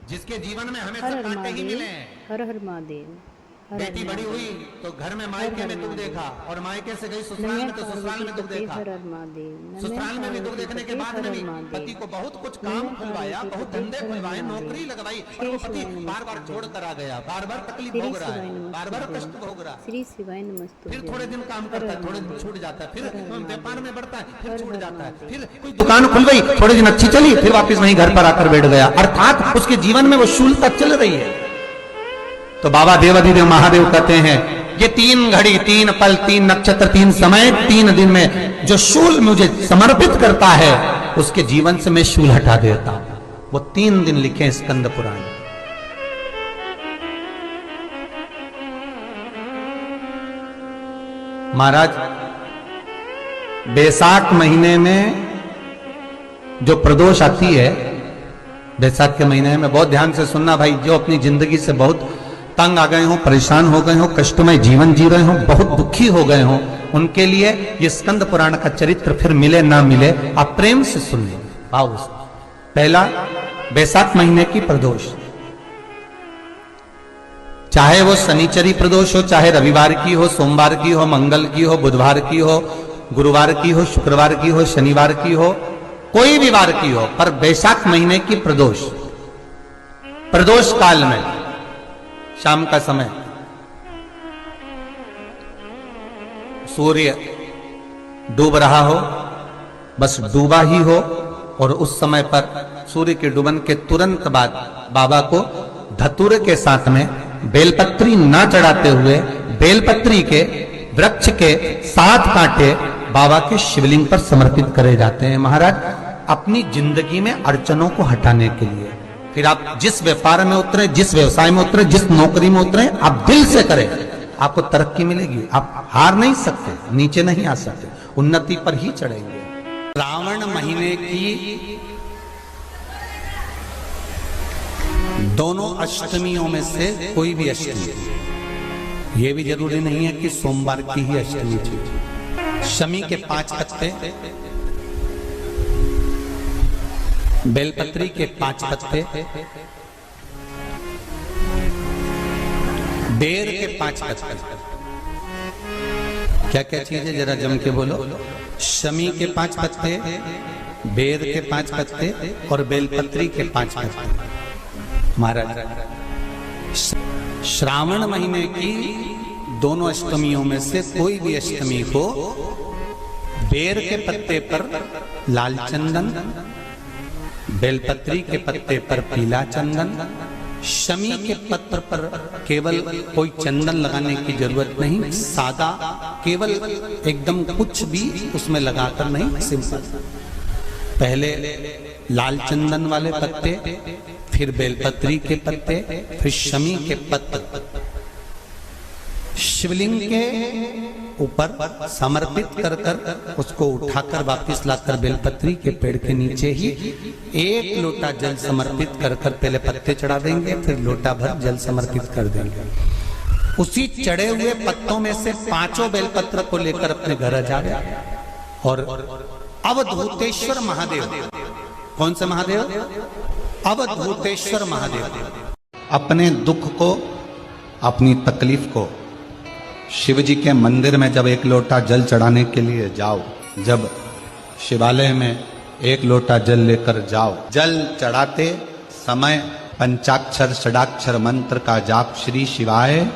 जिसके जीवन में हमें हर सब हर कांटे ही मिले। महादेव, हर हर महादेव। बेटी बड़ी हुई तो घर में मायके में दुख देखा, और मायके से गई ससुराल में तो ससुराल में दुख देखा। हर हर महादेव। ससुराल में भी दुख देखने के बाद में भी पति को बहुत कुछ काम खुलवाया, बहुत धंधे खुलवाए, नौकरी लगवाई, और वो पति बार बार छोड़ कर आ गया, बार बार तकलीफ भोग रहा है, बार बार कष्ट भोग रहा है। श्री शिवाय नमस्तुभ्यम। फिर थोड़े दिन काम करता है, थोड़े दिन छूट जाता है, फिर व्यापार में बढ़ता है, फिर छूट जाता है, फिर कोई दुकान खुल गई, थोड़े दिन अच्छी चली, फिर वापस वहीं घर पर आकर बैठ गया, अर्थात उसके जीवन में वो शूलता चल रही है। तो बाबा देवाधिदेव महादेव कहते हैं, ये 3 घड़ी 3 पल 3 नक्षत्र 3 समय 3 दिन में जो शूल मुझे समर्पित करता है, उसके जीवन से मैं शूल हटा देता हूं। वो 3 दिन लिखे स्कंद पुराण। महाराज, बैसाख महीने में जो प्रदोष आती है, बैसाख के महीने में बहुत ध्यान से सुनना भाई, जो अपनी जिंदगी से बहुत तंग आ गए हो, परेशान हो गए हो, कष्टमय जीवन जी रहे हो, बहुत दुखी हो गए हो, उनके लिए ये स्कंद पुराण का चरित्र फिर मिले ना मिले, आप प्रेम से सुन लो। आओ, पहला बैसाख महीने की प्रदोष, चाहे वो शनिचरी प्रदोष हो, चाहे रविवार की हो, सोमवार की हो, मंगल की हो, बुधवार की हो, गुरुवार की हो, शुक्रवार की हो, शनिवार की हो, कोई भी वार की हो, पर बैसाख महीने की प्रदोष, प्रदोष काल में शाम का समय सूर्य डूब रहा हो, बस डूबा ही हो, और उस समय पर सूर्य के डूबन के तुरंत बाद बाबा को धतूरे के साथ में बेलपत्री ना चढ़ाते हुए, बेलपत्री के वृक्ष के 7 कांटे बाबा के शिवलिंग पर समर्पित करे जाते हैं। महाराज, अपनी जिंदगी में अड़चनों को हटाने के लिए, फिर आप जिस व्यापार में उतरे, जिस व्यवसाय में उतरे, जिस नौकरी में उतरे, आप दिल से करें, आपको तरक्की मिलेगी। आप हार नहीं सकते, नीचे नहीं आ सकते, उन्नति पर ही चढ़ेंगे। श्रावण महीने की दोनों अष्टमियों में से कोई भी अष्टमी, ये भी जरूरी नहीं है कि सोमवार की ही अष्टमी थी। शमी के 5 पत्ते, बेलपत्री के 5 पत्ते, बेर के 5 पत्ते, क्या क्या चीज है जरा जम के बोलो। शमी के 5 पत्ते, बेर के 5 पत्ते और बेलपत्री के 5 पत्ते। महाराज, श्रावण महीने की दोनों अष्टमियों में से कोई भी अष्टमी को बेर के पत्ते पर लाल चंदन, बेलपत्री के पत्ते पर पीला चंदन, शमी के पत्र पर केवल कोई चंदन लगाने की जरूरत नहीं, सादा केवल एकदम कुछ भी उसमें लगाकर नहीं, सिंपल। पहले लाल चंदन वाले पत्ते, फिर बेलपत्री के पत्ते, फिर शमी के पत्ते शिवलिंग के ऊपर समर्पित कर कर उसको उठाकर वापस लाकर बेलपत्री के पेड़ के नीचे ही 1 लोटा जल समर्पित कर कर पहले पत्ते चढ़ा देंगे, फिर लोटा भर जल समर्पित कर देंगे। उसी चढ़े हुए पत्तों में से 5 बेलपत्र को लेकर अपने घर आ जाए, और अवधूतेश्वर महादेव, कौन से महादेव? अवधूतेश्वर महादेव, अपने दुख को, अपनी तकलीफ को शिव जी के मंदिर में जब 1 लोटा जल चढ़ाने के लिए जाओ, जब शिवालय में 1 लोटा जल लेकर जाओ, जल चढ़ाते समय पंचाक्षर षडाक्षर मंत्र का जाप, श्री शिवाय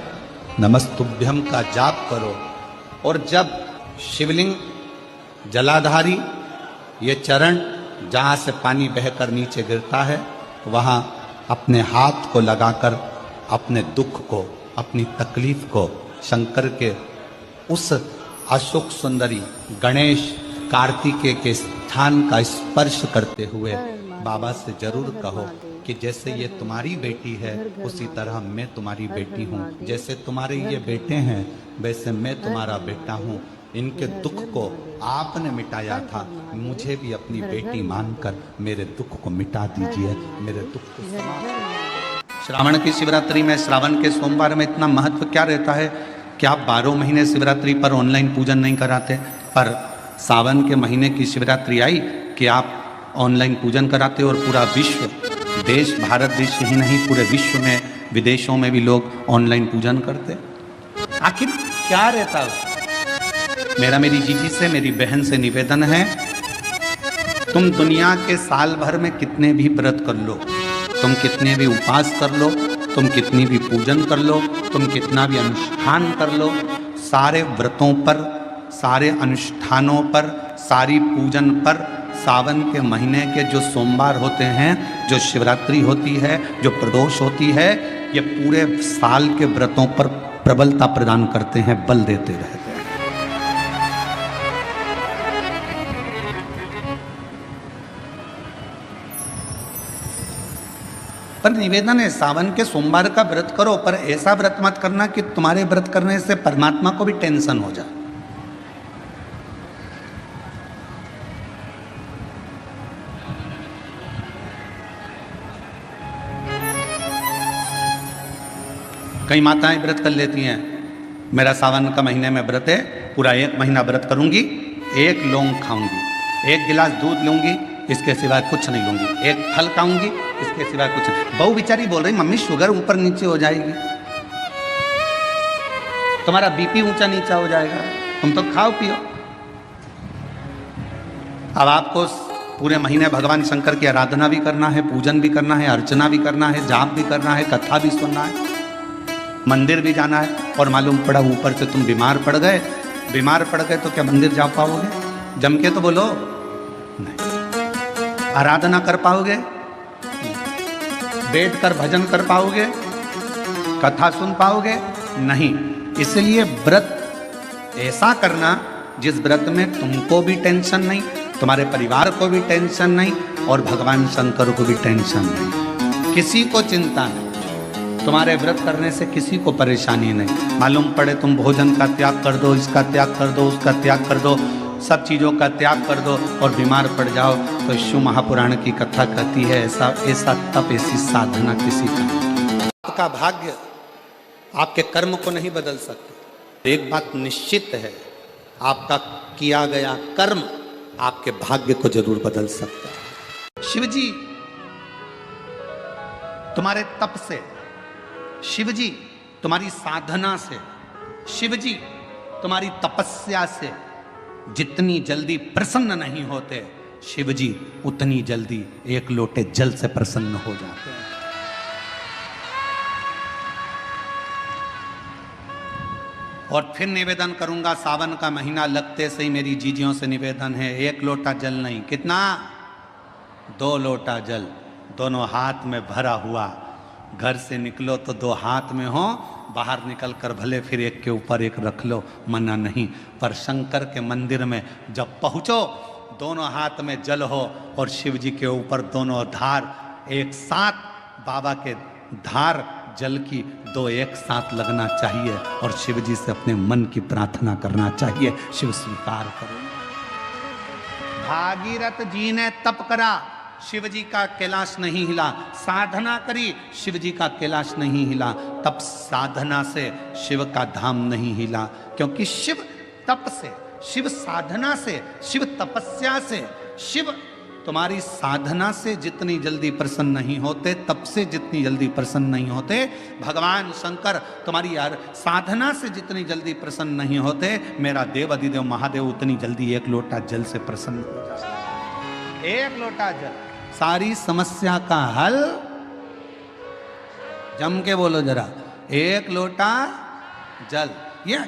नमस्तुभ्यम का जाप करो। और जब शिवलिंग जलाधारी, ये चरण जहाँ से पानी बहकर नीचे गिरता है, वहाँ अपने हाथ को लगाकर अपने दुख को, अपनी तकलीफ को शंकर के उस अशोक सुंदरी गणेश कार्तिकेय के स्थान का स्पर्श करते हुए बाबा से जरूर कहो कि जैसे ये तुम्हारी बेटी है, उसी तरह मैं तुम्हारी बेटी हूँ, जैसे तुम्हारे ये बेटे हैं वैसे मैं तुम्हारा बेटा हूँ। इनके दुख को आपने मिटाया था, मुझे भी अपनी बेटी मानकर मेरे दुख को मिटा दीजिए, मेरे दुख को समाप्त। श्रावण की शिवरात्रि में, श्रावण के सोमवार में इतना महत्व क्या रहता है कि आप 12 महीने शिवरात्रि पर ऑनलाइन पूजन नहीं कराते, पर सावन के महीने की शिवरात्रि आई कि आप ऑनलाइन पूजन कराते और पूरा विश्व देश, भारत देश ही नहीं पूरे विश्व में, विदेशों में भी लोग ऑनलाइन पूजन करते। आखिर क्या रहता है? मेरी जीजी से, मेरी बहन से निवेदन है, तुम दुनिया के साल भर में कितने भी व्रत कर लो, तुम कितने भी उपास कर लो, तुम कितनी भी पूजन कर लो, तुम कितना भी अनुष्ठान कर लो, सारे व्रतों पर, सारे अनुष्ठानों पर, सारी पूजन पर सावन के महीने के जो सोमवार होते हैं, जो शिवरात्रि होती है, जो प्रदोष होती है, ये पूरे साल के व्रतों पर प्रबलता प्रदान करते हैं, बल देते रहते हैं। पर निवेदन है, सावन के सोमवार का व्रत करो, पर ऐसा व्रत मत करना कि तुम्हारे व्रत करने से परमात्मा को भी टेंशन हो जाए। कई माताएं व्रत कर लेती हैं, मेरा सावन का महीने में व्रत है, पूरा 1 महीना व्रत करूंगी, 1 लौंग खाऊंगी, 1 गिलास दूध लूंगी, इसके सिवाय कुछ नहीं लूंगी, 1 फल खाऊंगी, इसके सिवाय कुछ नहीं। बहू बेचारी बोल रही, मम्मी शुगर ऊपर नीचे हो जाएगी, तुम्हारा बीपी ऊंचा नीचा हो जाएगा, तुम तो खाओ पियो। अब आपको पूरे महीने भगवान शंकर की आराधना भी करना है, पूजन भी करना है, अर्चना भी करना है, जाप भी करना है, कथा भी सुनना है, मंदिर भी जाना है, और मालूम पड़ा ऊपर से तुम बीमार पड़ गए। बीमार पड़ गए तो क्या मंदिर जा पाओगे? जम के तो बोलो, नहीं। आराधना कर पाओगे? बैठ कर भजन कर पाओगे? कथा सुन पाओगे? नहीं। इसलिए व्रत ऐसा करना जिस व्रत में तुमको भी टेंशन नहीं, तुम्हारे परिवार को भी टेंशन नहीं, और भगवान शंकर को भी टेंशन नहीं, किसी को चिंता नहीं। तुम्हारे व्रत करने से किसी को परेशानी नहीं। मालूम पड़े तुम भोजन का त्याग कर दो, इसका त्याग कर दो, उसका त्याग कर दो, सब चीज़ों का त्याग कर दो और बीमार पड़ जाओ, तो शिव महापुराण की कथा कहती है ऐसा ऐसा तप, ऐसी साधना किसी का नहीं। आपका भाग्य आपके कर्म को नहीं बदल सकते। एक बात निश्चित है, आपका किया गया कर्म आपके भाग्य को जरूर बदल सकता है। शिवजी तुम्हारे तप से, शिवजी तुम्हारी साधना से, शिवजी तुम्हारी तपस्या से जितनी जल्दी प्रसन्न नहीं होते, शिवजी उतनी जल्दी 1 लोटे जल से प्रसन्न हो जाते हैं। और फिर निवेदन करूंगा, सावन का महीना लगते से ही मेरी जीजियों से निवेदन है, 1 लोटा जल नहीं, कितना? 2 लोटा जल, दोनों हाथ में भरा हुआ। घर से निकलो तो 2 हाथ में हो, बाहर निकल कर भले फिर 1 के ऊपर 1 रख लो, मना नहीं। पर शंकर के मंदिर में जब पहुंचो, दोनों हाथ में जल हो और शिव जी के ऊपर दोनों धार एक साथ, बाबा के धार जल की 2 एक साथ लगना चाहिए और शिव जी से अपने मन की प्रार्थना करना चाहिए, शिव स्वीकार करो। भागीरथ जी ने तप करा, शिव जी का कैलाश नहीं हिला। साधना करी, शिव जी का कैलाश नहीं हिला। तप साधना से शिव का धाम नहीं हिला, क्योंकि शिव तप से, शिव साधना से, शिव तपस्या से, शिव तुम्हारी साधना से जितनी जल्दी प्रसन्न नहीं होते, तप से जितनी जल्दी प्रसन्न नहीं होते, भगवान शंकर तुम्हारी यार साधना से जितनी जल्दी प्रसन्न नहीं होते, मेरा देव अधिदेव महादेव उतनी जल्दी 1 लोटा जल से प्रसन्न हो जाते। 1 लोटा जल, सारी समस्या का हल। जम के बोलो जरा, 1 लोटा जल। ये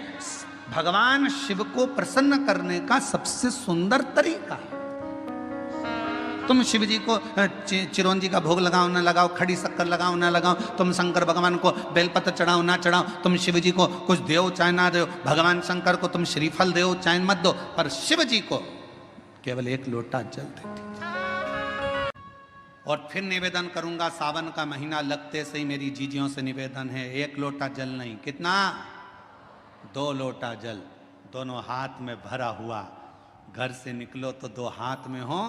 भगवान शिव को प्रसन्न करने का सबसे सुंदर तरीका है। तुम शिव जी को चिरौंजी का भोग लगाओ ना लगाओ, खड़ी शक्कर लगाओ ना लगाओ, तुम शंकर भगवान को बेलपत्र चढ़ाओ ना चढ़ाओ, तुम शिव जी को कुछ दो चाहे ना दो, भगवान शंकर को तुम श्रीफल दो चाहे मत दो, पर शिव जी को केवल 1 लोटा जल देती। और फिर निवेदन करूंगा, सावन का महीना लगते से ही मेरी जीजियों से निवेदन है, 1 लोटा जल नहीं, कितना? 2 लोटा जल, दोनों हाथ में भरा हुआ। घर से निकलो तो 2 हाथ में हो,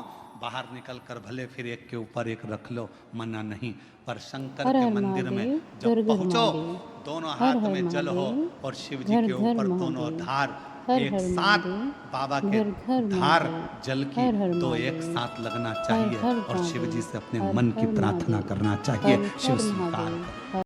बाहर निकल कर भले फिर 1 के ऊपर 1 रख लो, मना नहीं। पर शंकर के मंदिर में जब पहुंचो, दोनों हाथ में जल हो और शिव जी के ऊपर दोनों धार हर एक हर साथ महादेव, बाबा के घर घर धार महादेव, जल की हर हर तो महादेव, एक साथ लगना चाहिए हर और शिव जी महादेव, से अपने हर मन की हर प्रार्थना महादेव, करना चाहिए। हर शिव हर स्वीकार महादेव, करे। हर